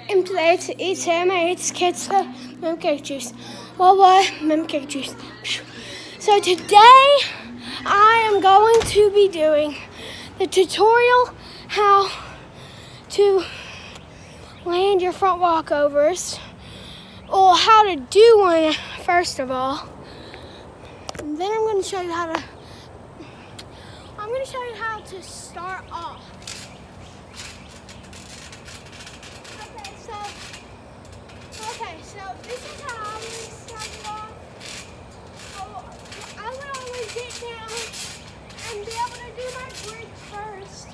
And today it's kids mem cake juice. Mem cake juice. So today I am going to be doing the tutorial how to land your front walkovers, or how to do one first of all. And then I'm going to show you how to start off. Okay, so this is how I would start off. I would always get down and be able to do my bridge first.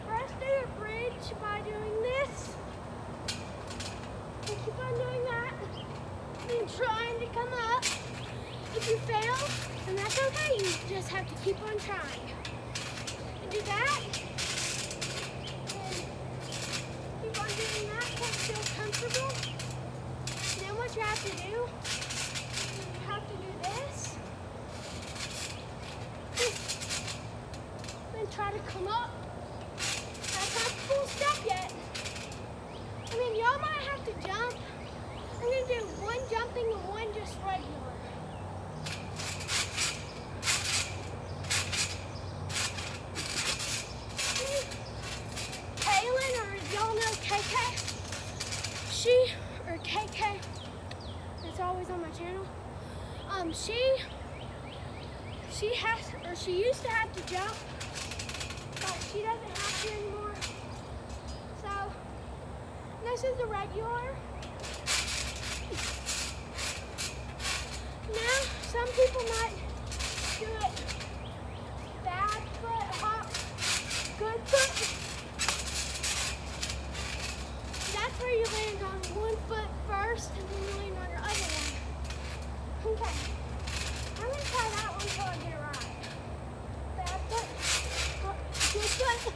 First do your bridge by doing this. And keep on doing that. And trying to come up. If you fail, then that's okay. You just have to keep on trying. And do that. And keep on doing that until you feel comfortable. Then what you have to do, you have to do this. Then try to come up. That's not the full step yet. I mean, y'all might have to jump. I'm going to do one jumping and one just regular. Kaylin, or y'all know KK? KK, that's always on my channel. She used to have to jump, but she doesn't have to anymore. So this is the regular. Now some people might do it bad foot, hop, good foot. That's where you land on one foot first and then you land on your other one. Okay. I'm going to try that one until I get it right. Bad foot. Good foot.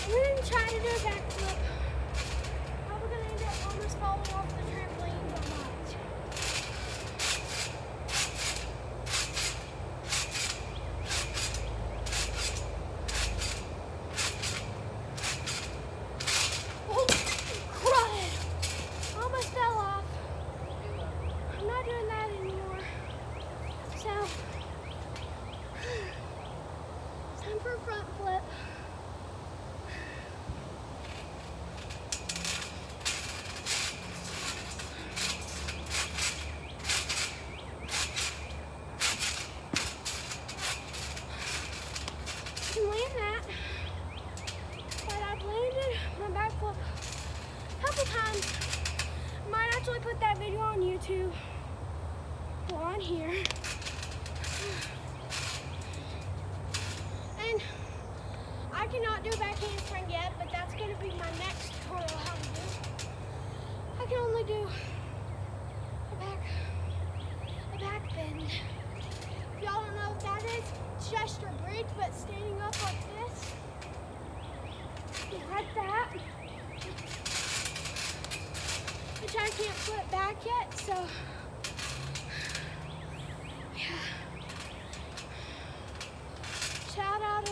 I'm going to try to do a backflip. Probably going to end up almost falling off the trampoline so much. Time for a front flip. You can land that, but I've landed my back flip a couple times. I might actually put that video on YouTube or on here. I cannot do a back handspring yet, but that's going to be my next tutorial how to do. I can only do a back bend. If y'all don't know what that is, it's just your bridge, but standing up like this. Like that. Which I can't flip back yet, so yeah. Shout out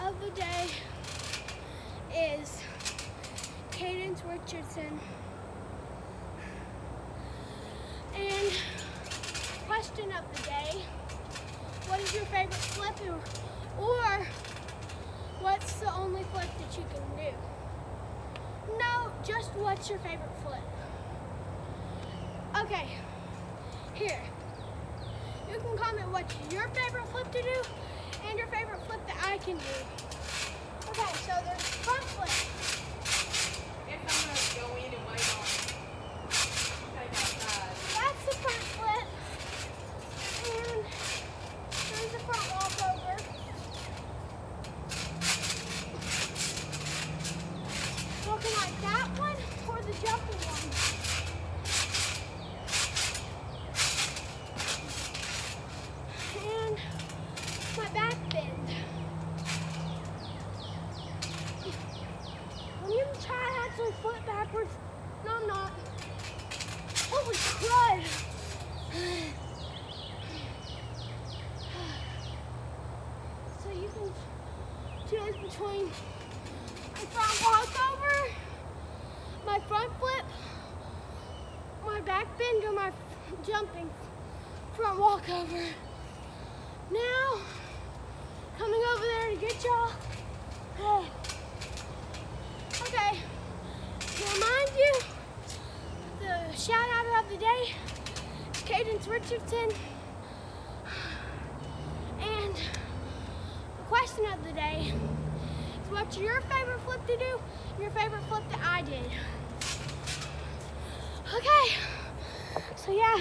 of the day is Kadence Richardson. And question of the day, what is your favorite flip, or what's the only flip that you can do? No, just what's your favorite flip? Okay, here. You can comment what's your favorite flip to do and your favorite flip that I can do. Okay, so there's front flip. I guess I'm going to go in and wait on take outside. That's the front flip. And there's the front walkover. Looking like that one or the jumping one. And my back bend. I'm going to try to actually flip backwards. No, I'm not. Holy crud. So you can choose between my front walkover, my front flip, my back bend, or my jumping front walkover. Now, coming over there to get y'all. Okay, to remind you, the shout out of the day is Kadence Richardson. And the question of the day is, what's your favorite flip to do and your favorite flip that I did? Okay, so yeah.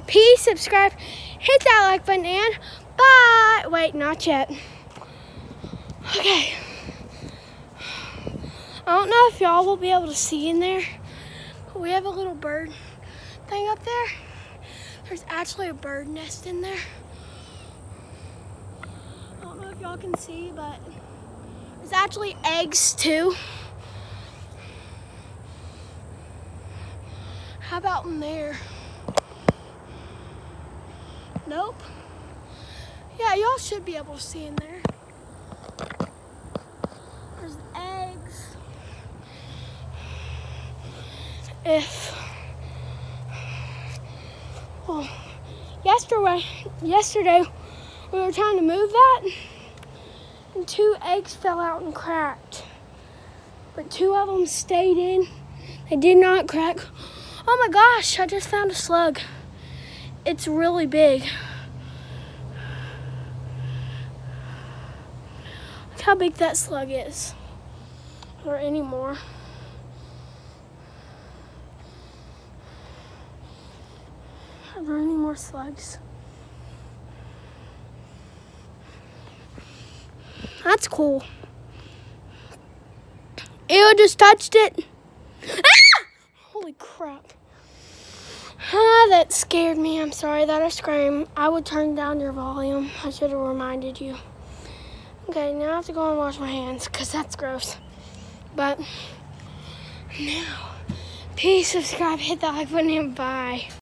Peace, subscribe, hit that like button, and bye. Wait, not yet. Okay. I don't know if y'all will be able to see in there, but we have a little bird thing up there. There's actually a bird nest in there. I don't know if y'all can see, but there's actually eggs too. How about in there? Nope. Yeah, y'all should be able to see in there. There's eggs. Well, yesterday we were trying to move that, and 2 eggs fell out and cracked. But 2 of them stayed in. They did not crack. Oh my gosh, I just found a slug. It's really big. Look how big that slug is. Or any more. Are there any more slugs? That's cool. Ew, just touched it. Ah! Holy crap. Ah, that scared me. I'm sorry that I screamed. I would turn down your volume. I should have reminded you. Okay, now I have to go and wash my hands because that's gross. But now, peace, subscribe, hit that like button, and bye.